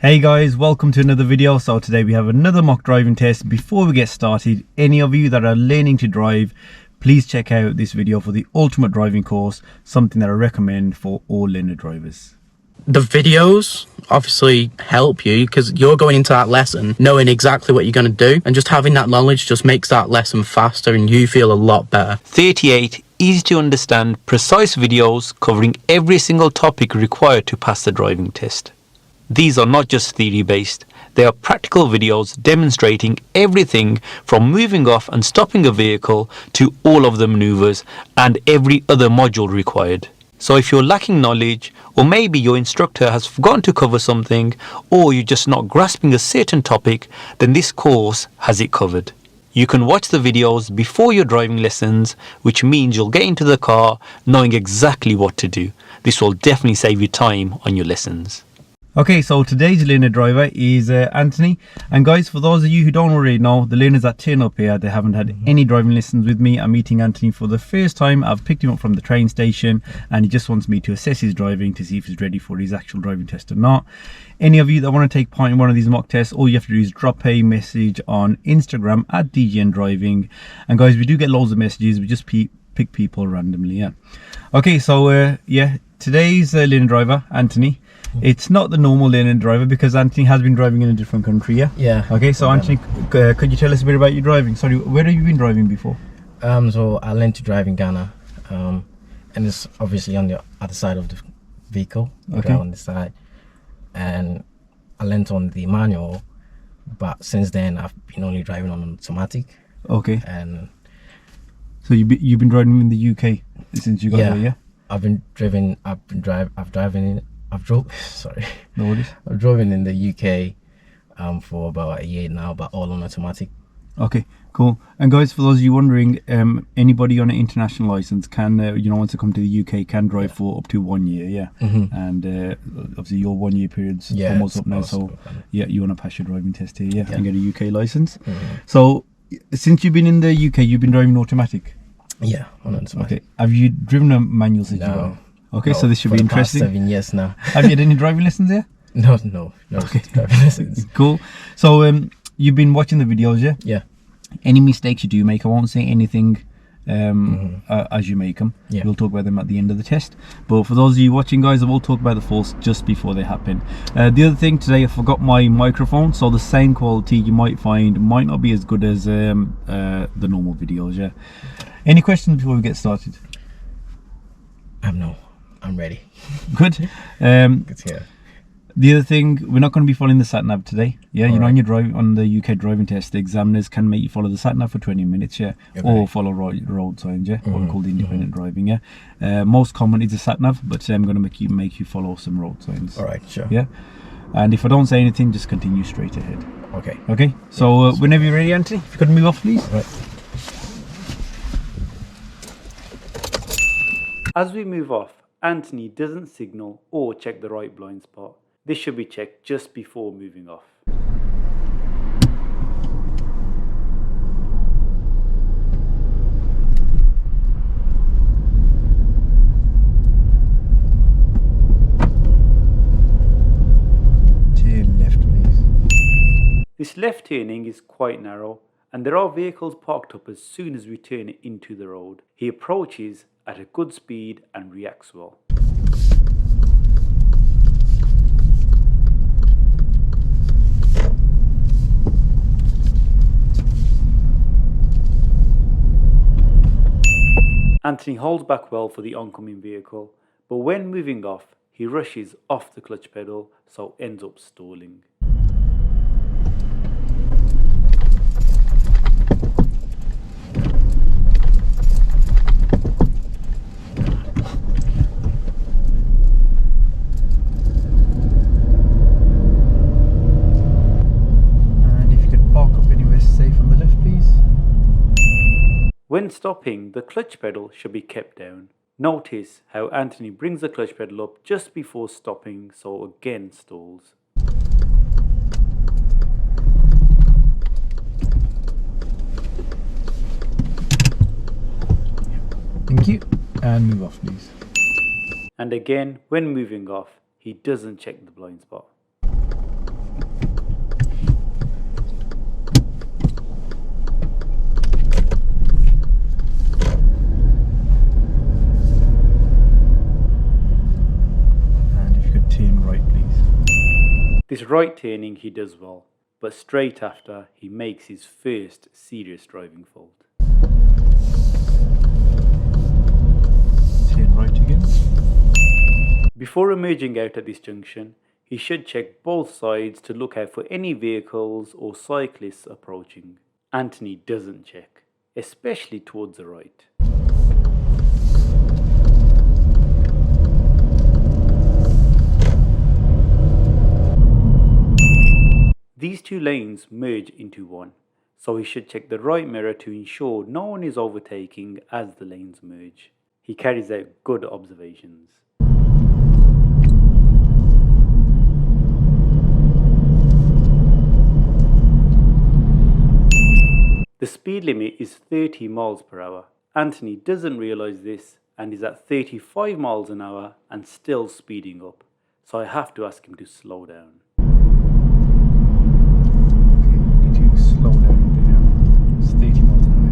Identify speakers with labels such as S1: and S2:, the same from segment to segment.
S1: Hey guys, welcome to another video. So today we have another mock driving test. Before we get started, any of you that are learning to drive, please check out this video for the ultimate driving course, something that I recommend for all learner drivers.
S2: The videos obviously help you because you're going into that lesson knowing exactly what you're going to do, and just having that knowledge just makes that lesson faster and you feel a lot better.
S3: 38 easy to understand, precise videos covering every single topic required to pass the driving test. These are not just theory based, they are practical videos demonstrating everything from moving off and stopping a vehicle to all of the maneuvers and every other module required. So if you're lacking knowledge, or maybe your instructor has forgotten to cover something, or you're just not grasping a certain topic, then this course has it covered. You can watch the videos before your driving lessons, which means you'll get into the car knowing exactly what to do. This will definitely save you time on your lessons.
S1: Okay, so today's learner driver is Anthony. And guys, for those of you who don't already know, the learners that turn up here, they haven't had any driving lessons with me. I'm meeting Anthony for the first time. I've picked him up from the train station and he just wants me to assess his driving to see if he's ready for his actual driving test or not. Any of you that want to take part in one of these mock tests, all you have to do is drop a message on Instagram at DGN Driving. And guys, we do get loads of messages. We just pick people randomly, yeah. Okay, so yeah, today's learner driver, Anthony. It's not the normal learner driver because Anthony has been driving in a different country, yeah?
S2: Yeah.
S1: Okay, so Anthony, could you tell us a bit about your driving? Sorry, where have you been driving before?
S4: So I learned to drive in Ghana, and it's obviously on the other side of the vehicle,
S1: okay,
S4: on the side, and I learned on the manual, but since then I've been only driving on automatic.
S1: Okay.
S4: And
S1: so you've been driving in the UK since you got here, yeah?
S4: I've driven in the UK for about a year now, but all on automatic.
S1: Okay, cool. And guys, for those of you wondering, anybody on an international license can, once they come to the UK, can drive for up to 1 year, yeah? And obviously your 1 year period's almost up now, so yeah, you want to pass your driving test here, yeah, and get a UK license. So since you've been in the UK, you've been driving automatic?
S4: Yeah, on automatic.
S1: Okay. Have you driven a manual since you got here? Okay, so this should be interesting.
S4: For the past 7 years now.
S1: Have you had any driving lessons here?
S4: No
S1: Okay.
S4: driving lessons.
S1: Cool. So you've been watching the videos, yeah?
S4: Yeah.
S1: Any mistakes you do make, I won't say anything as you make them.
S4: Yeah.
S1: We'll talk about them at the end of the test. But for those of you watching, guys, I will talk about the faults just before they happen. The other thing today, I forgot my microphone, so the sound quality you might find might not be as good as the normal videos, yeah? Any questions before we get started?
S4: No, I'm ready.
S1: Good.
S4: Good here.
S1: The other thing, we're not going to be following the sat nav today. Yeah, you know,
S4: right.
S1: on the UK driving test, the examiners can make you follow the sat nav for 20 minutes, yeah,
S4: Okay.
S1: or follow road signs, yeah, what we call the independent driving, yeah. Most common is the sat nav, but today I'm going to make you follow some road signs.
S4: All right, sure.
S1: Yeah, and if I don't say anything, just continue straight ahead.
S4: Okay.
S1: Okay. So whenever you're ready, Anthony, if you could move off, please.
S4: All right.
S5: As we move off, Anthony doesn't signal or check the right blind spot. This should be checked just before moving off.
S1: Turn left, please.
S5: This left turning is quite narrow and there are vehicles parked up as soon as we turn into the road. He approaches at a good speed and reacts well. Anthony holds back well for the oncoming vehicle, but when moving off, he rushes off the clutch pedal, so ends up stalling.
S1: And if you could park up anywhere safe on the left, please.
S5: When stopping, the clutch pedal should be kept down. Notice how Anthony brings the clutch pedal up just before stopping, so again stalls.
S1: Thank you. And move off, please.
S5: And again, when moving off, he doesn't check the blind spot. This right turning he does well, but straight after he makes his first serious driving fault.
S1: Turn right again.
S5: Before emerging out at this junction, he should check both sides to look out for any vehicles or cyclists approaching. Anthony doesn't check, especially towards the right. These two lanes merge into one, so he should check the right mirror to ensure no one is overtaking as the lanes merge. He carries out good observations. The speed limit is 30 miles per hour. Anthony doesn't realise this and is at 35 miles an hour and still speeding up, so I have to ask him to slow down.
S1: Okay, you need to slow down a bit now. It's 30 miles an hour.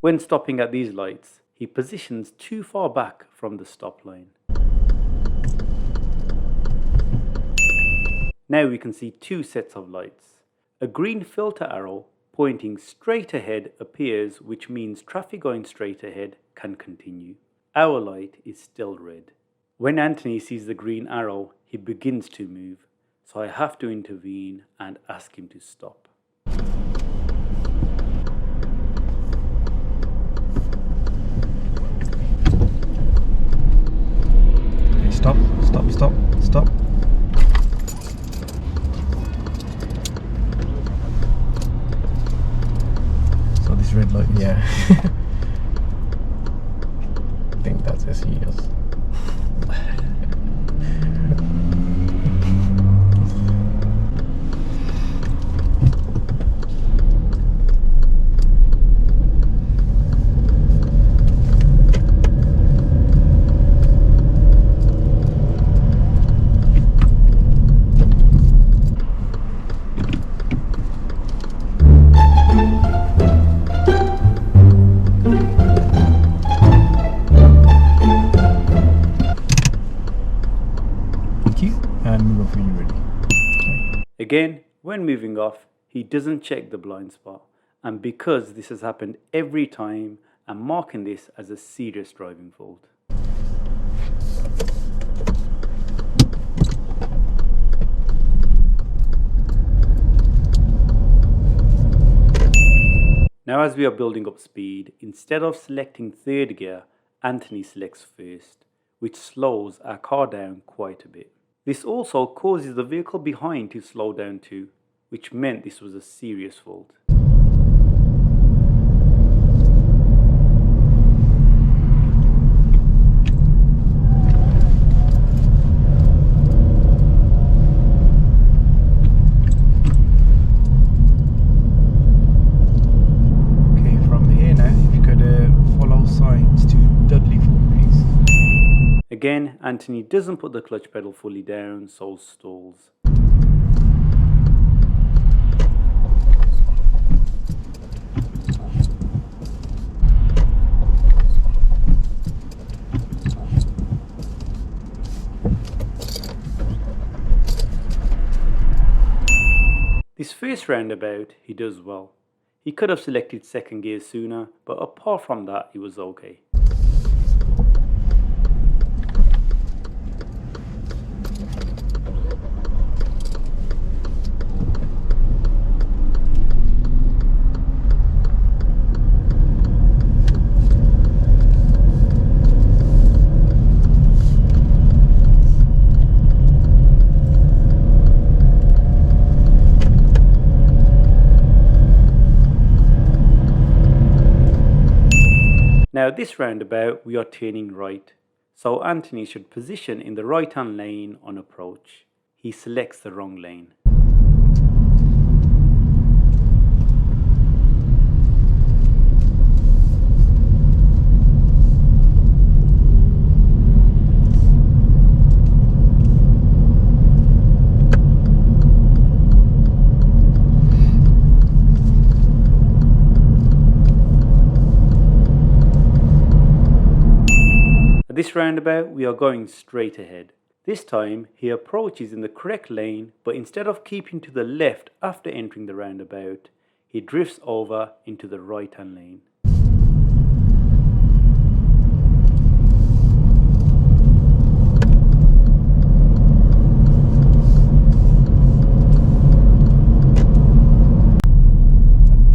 S5: When stopping at these lights, he positions too far back from the stop line. Now we can see two sets of lights. A green filter arrow pointing straight ahead appears, which means traffic going straight ahead can continue. Our light is still red. When Anthony sees the green arrow, he begins to move, so I have to intervene and ask him to stop.
S1: Okay, stop. So this red light is...
S4: Yeah. I think that's as serious.
S1: And move off when you're ready.
S5: Again, when moving off, he doesn't check the blind spot, and because this has happened every time, I'm marking this as a serious driving fault. Now as we are building up speed, instead of selecting third gear, Anthony selects first, which slows our car down quite a bit. This also causes the vehicle behind to slow down too, which meant this was a serious fault.
S1: Okay, from here now, if you could follow signs to Dudley for me, please.
S5: Again, Anthony doesn't put the clutch pedal fully down, so stalls. This first roundabout, he does well. He could have selected second gear sooner, but apart from that, he was okay. Now this roundabout we are turning right, so Anthony should position in the right hand lane on approach. He selects the wrong lane. At this roundabout, we are going straight ahead. This time, he approaches in the correct lane, but instead of keeping to the left after entering the roundabout, he drifts over into the right-hand lane.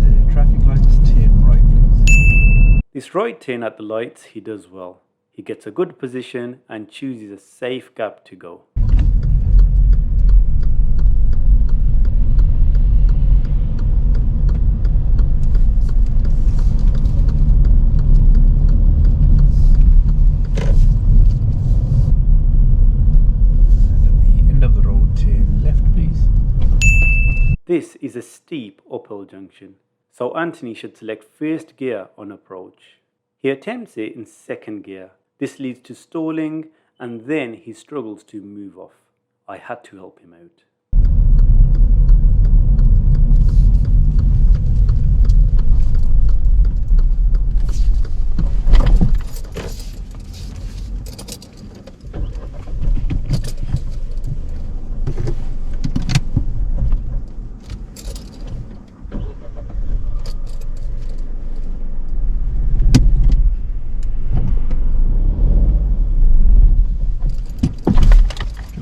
S1: The traffic lights, turn right, please.
S5: This right turn at the lights, he does well. He gets a good position and chooses a safe gap to go.
S1: And at the end of the road, turn left, please.
S5: This is a steep uphill junction, so Anthony should select first gear on approach. He attempts it in second gear. This leads to stalling, and then he struggles to move off. I had to help him out.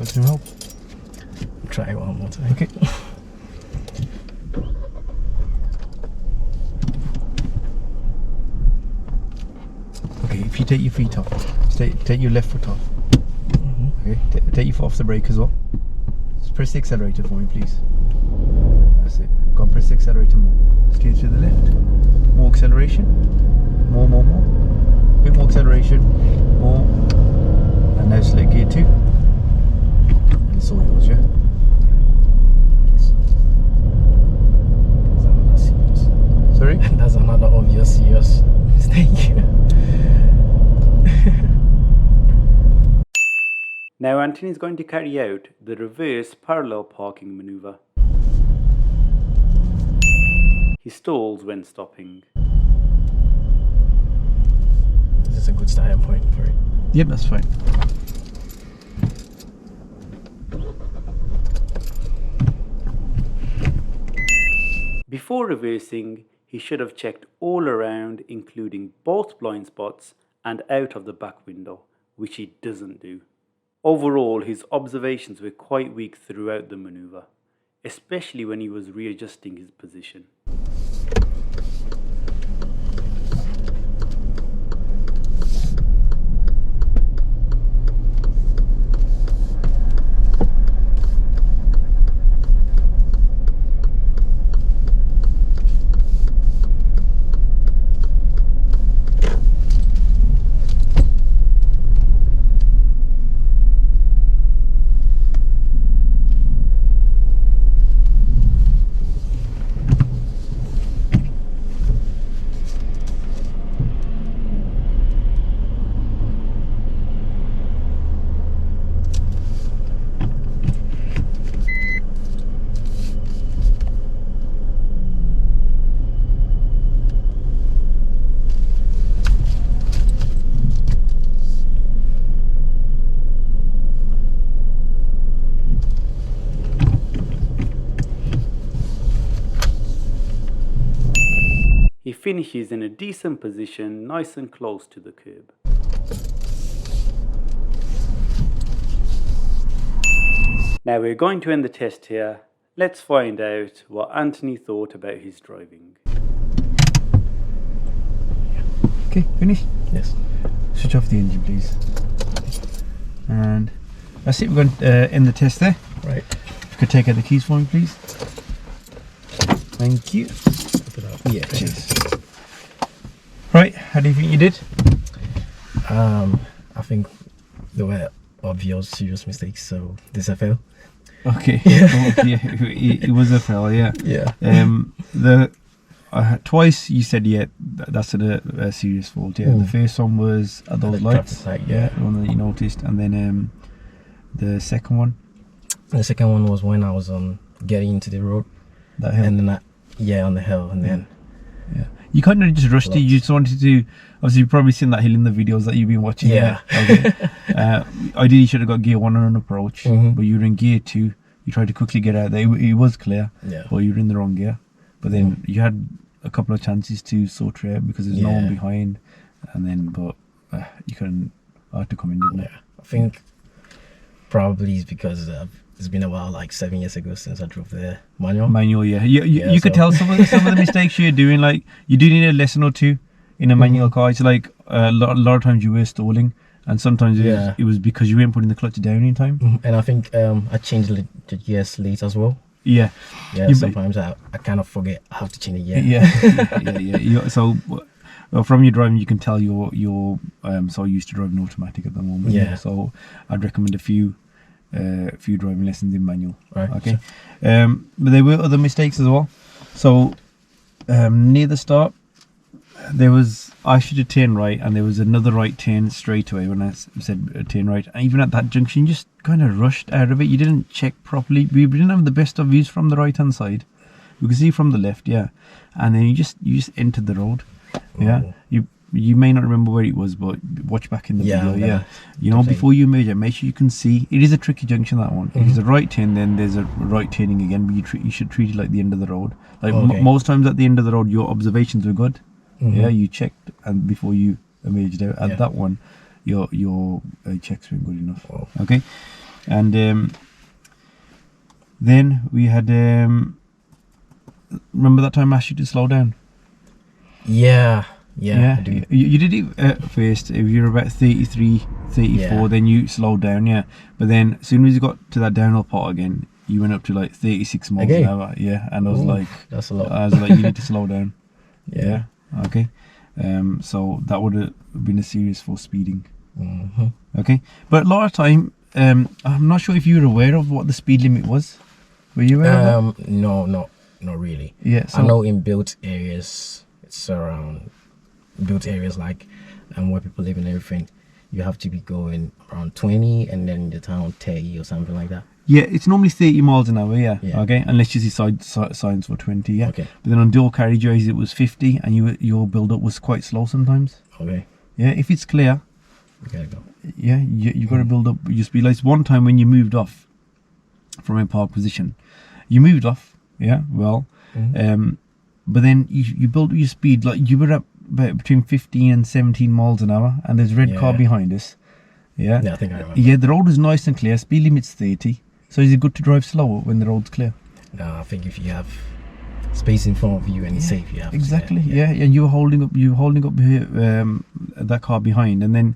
S1: Some help.
S4: Try one more time.
S1: Okay. Okay, if you take your feet off, take your left foot off. Okay, take your foot off the brake as well. Just press the accelerator for me, please. That's it. Go and press the accelerator more. Steer to the left. More acceleration. More. Bit more acceleration. More. And now select gear 2. It's all yours, yeah?
S4: That's another serious.
S1: Sorry?
S4: That's another obvious serious mistake.
S5: Now Anthony is going to carry out the reverse parallel parking maneuver. He stalls when stopping.
S4: This is a good starting point for it.
S1: Yep, that's fine.
S5: Before reversing, he should have checked all around, including both blind spots and out of the back window, which he doesn't do. Overall, his observations were quite weak throughout the maneuver, especially when he was readjusting his position. He finishes in a decent position, nice and close to the curb. Now we're going to end the test here. Let's find out what Anthony thought about his driving.
S1: Okay, finished?
S4: Yes.
S1: Switch off the engine, please. And that's it, we're going to end the test there.
S4: Right.
S1: If you could take out the keys for me, please. Thank you. Yeah, cheers. Right, how do you think you did?
S4: I think there were obvious serious mistakes, so this I fail.
S1: Okay. Yeah, it was a fail, yeah.
S4: Yeah.
S1: Twice you said that's a serious fault. Yeah, the first one was at those
S4: the
S1: lights.
S4: traffic light, yeah.
S1: The one that you noticed, and then the second one.
S4: The second one was when I was getting into the road,
S1: That hill.
S4: and then on the hill, and then
S1: You kind of just rushed it. You just wanted to. Obviously, you've probably seen that hill in the videos that you've been watching.
S4: Yeah.
S1: Okay. Ideally, you should have got gear 1 on an approach,
S4: Mhm.
S1: but you were in gear 2. You tried to quickly get out there. It was clear,
S4: Yeah.
S1: but you were in the wrong gear. But then you had a couple of chances to sort it out because there's no one
S4: Yeah.
S1: behind, and then but you couldn't. I had to come in, didn't
S4: Yeah, I think probably it's because it's been a while, like 7 years ago since I drove the manual.
S1: Manual, yeah. You could
S4: so-
S1: tell some of the mistakes you're doing. Like you do need a lesson or two in a manual car. It's like a lot of times you were stalling, and sometimes
S4: Yeah.
S1: it was because you weren't putting the clutch down in time.
S4: Mhm. And I think I changed the gears late as well.
S1: Yeah,
S4: Yeah,
S1: You-
S4: sometimes I kind of forget I have to change the gear.
S1: yeah. So from your driving, you can tell you're so used to driving automatic at the moment.
S4: Yeah.
S1: So I'd recommend a few driving lessons in manual.
S4: Right,
S1: Okay. But there were other mistakes as well. So near the start, I should have turned right, and there was another right turn straight away when I said turn right. And even at that junction, you just kind of rushed out of it. You didn't check properly. We didn't have the best of views from the right hand side. We could see from the left, yeah. And then you just entered the road, yeah.
S4: Oh.
S1: You may not remember where it was, but watch back in the
S4: Yeah,
S1: video,
S4: I'm gonna
S1: yeah. You know,
S4: definitely-
S1: before you merge, make sure you can see. It is a tricky junction, that one. It's a right turn, then there's a right turning again, but you should treat it like the end of the road. Like
S4: Okay.
S1: most times at the end of the road, your observations were good.
S4: Mhm.
S1: Yeah, you checked and before you emerged out. At
S4: Yeah.
S1: that one, your checks weren't good enough.
S4: Oh.
S1: Okay, and then we had remember that time I asked you to slow down.
S4: Yeah, I do.
S1: You did it at first. If you're about 33, 34,
S4: Yeah.
S1: then you slowed down, yeah. But then as soon as you got to that downhill part again, you went up to like 36 miles
S4: Again?
S1: an hour. Yeah, and I was
S4: Ooh,
S1: like,
S4: that's a lot.
S1: you need to slow down.
S4: Yeah.
S1: Okay. So that would have been a serious for speeding.
S4: hmm
S1: Okay. But a lot of time, I'm not sure if you were aware of what the speed limit was. Were you aware of that?
S4: No, not really.
S1: Yeah.
S4: I know in built areas, it's around built areas like where people live and everything, you have to be going around 20, and then in the town 30 or something like that.
S1: Yeah, it's normally 30 miles an hour, yeah.
S4: Yeah.
S1: Okay, unless you see signs for 20, yeah.
S4: Okay.
S1: But then on dual carriageways, it was 50, and your build-up was quite slow sometimes.
S4: Okay,
S1: Yeah, if it's clear,
S4: we gotta go.
S1: yeah, you got to build up your speed. Like one time when you moved off from a park position, you moved off, yeah, well, but then you built your speed, like you were up about between 15 and 17 miles an hour, and there's a red car
S4: Yeah.
S1: behind us, yeah.
S4: Yeah, I think I remember.
S1: Yeah, the road was nice and clear, speed limit's 30, so is it good to drive slower when the road's clear?
S4: No, I think if you have space in front of you and it's safe, you have to,
S1: Exactly, yeah. And you were holding up that car behind, and then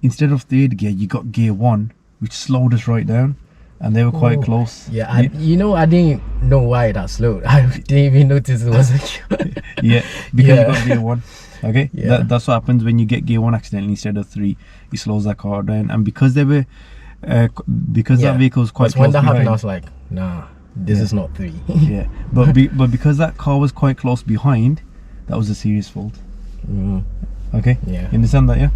S1: instead of third gear, you got gear 1, which slowed us right down, and they were quite
S4: Oh,
S1: close.
S4: Yeah, I didn't know why that slowed. I didn't even notice it was a
S1: Yeah, because
S4: Yeah.
S1: you got gear 1. Okay,
S4: Yeah.
S1: that's what happens when you get gear 1 accidentally instead of 3. It slows that car down, and because they were, because that vehicle was quite
S4: But
S1: close
S4: when that
S1: behind.
S4: happened, I was like, nah, this is not 3.
S1: Yeah, but because that car was quite close behind, that was a serious fault.
S4: Mm,
S1: Okay,
S4: yeah.
S1: you understand that, yeah.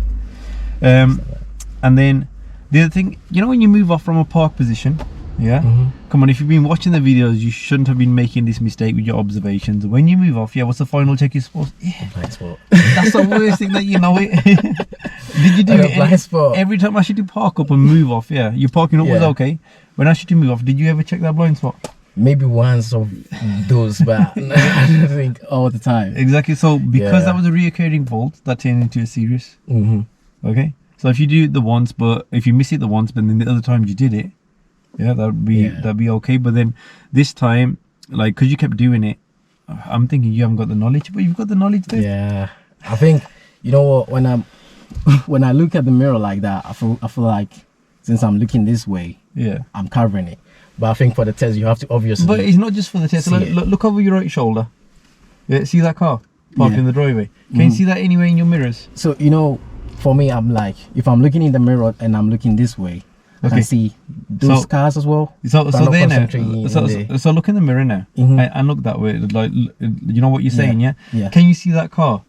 S1: And then the other thing, you know, when you move off from a park position, yeah. Come on, if you've been watching the videos, you shouldn't have been making this mistake with your observations. When you move off, yeah, what's the final check you're supposed? Yeah,
S4: Blind spot.
S1: that's the worst thing that you know it. Did you do
S4: I got
S1: it
S4: blind spot.
S1: every time I should do park up and move off? Yeah, your parking up was
S4: Yeah.
S1: okay. When I should do move off, did you ever check that blind spot?
S4: Maybe once of those, but I don't think all the time.
S1: Exactly. So because
S4: Yeah.
S1: that was a reoccurring fault, that turned into a serious.
S4: hmm
S1: Okay. So if you do it the once, but if you miss it the once, but then the other times you did it, yeah, that'd be okay. But then this time, like, because you kept doing it, I'm thinking you haven't got the knowledge, but you've got the knowledge there.
S4: Yeah, I think you know what, when I look at the mirror like that, I feel like since I'm looking this way,
S1: Yeah.
S4: I'm covering it. But I think for the test, you have to obviously.
S1: But it's not just for the test.
S4: See
S1: Look,
S4: it.
S1: look over your right shoulder. Yeah, see that car parked
S4: Yeah.
S1: in the driveway? Can you see that anywhere in your mirrors?
S4: So you know, for me, I'm like, if I'm looking in the mirror and I'm looking this way, I
S1: Okay.
S4: can see those
S1: So-
S4: cars as well.
S1: So
S4: But I'm not
S1: there now.
S4: concentrating
S1: So,
S4: in the-
S1: so look in the mirror now and look that way. Like, you know what you're saying, yeah?
S4: Yeah.
S1: Can you see that car?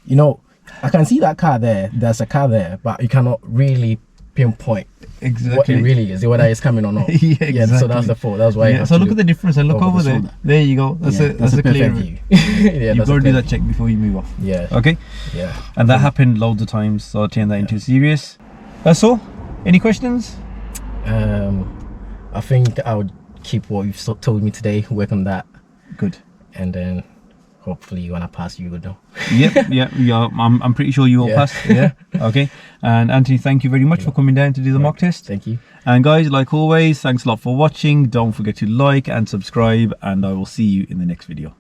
S4: You know, I can see that car there. There's a car there, but you cannot really pinpoint
S1: Exactly.
S4: what it really is, whether it's coming or not.
S1: Yeah,
S4: So
S1: exactly.
S4: that's the fault. That's why. you
S1: Yeah,
S4: have
S1: so
S4: to
S1: look at the difference and look
S4: over
S1: over
S4: the
S1: there.
S4: shoulder.
S1: There you go. That's
S4: Yeah,
S1: a clear.
S4: perfect view. Yeah,
S1: You've
S4: that's
S1: got to
S4: a
S1: do that
S4: perfect
S1: check before you move off.
S4: view. Yeah.
S1: Okay.
S4: Yeah.
S1: And that happened loads of times, so I turned that into serious. That's all. Any questions?
S4: I think I would keep what you've told me today, work on that,
S1: Good.
S4: and then hopefully when I pass, you would know.
S1: Yep, yeah. I'm pretty sure you will
S4: Yeah.
S1: pass. Yeah. Okay. And Anthony, thank you very much for coming down to do the mock test.
S4: Thank you.
S1: And guys, like always, thanks a lot for watching. Don't forget to like and subscribe, and I will see you in the next video.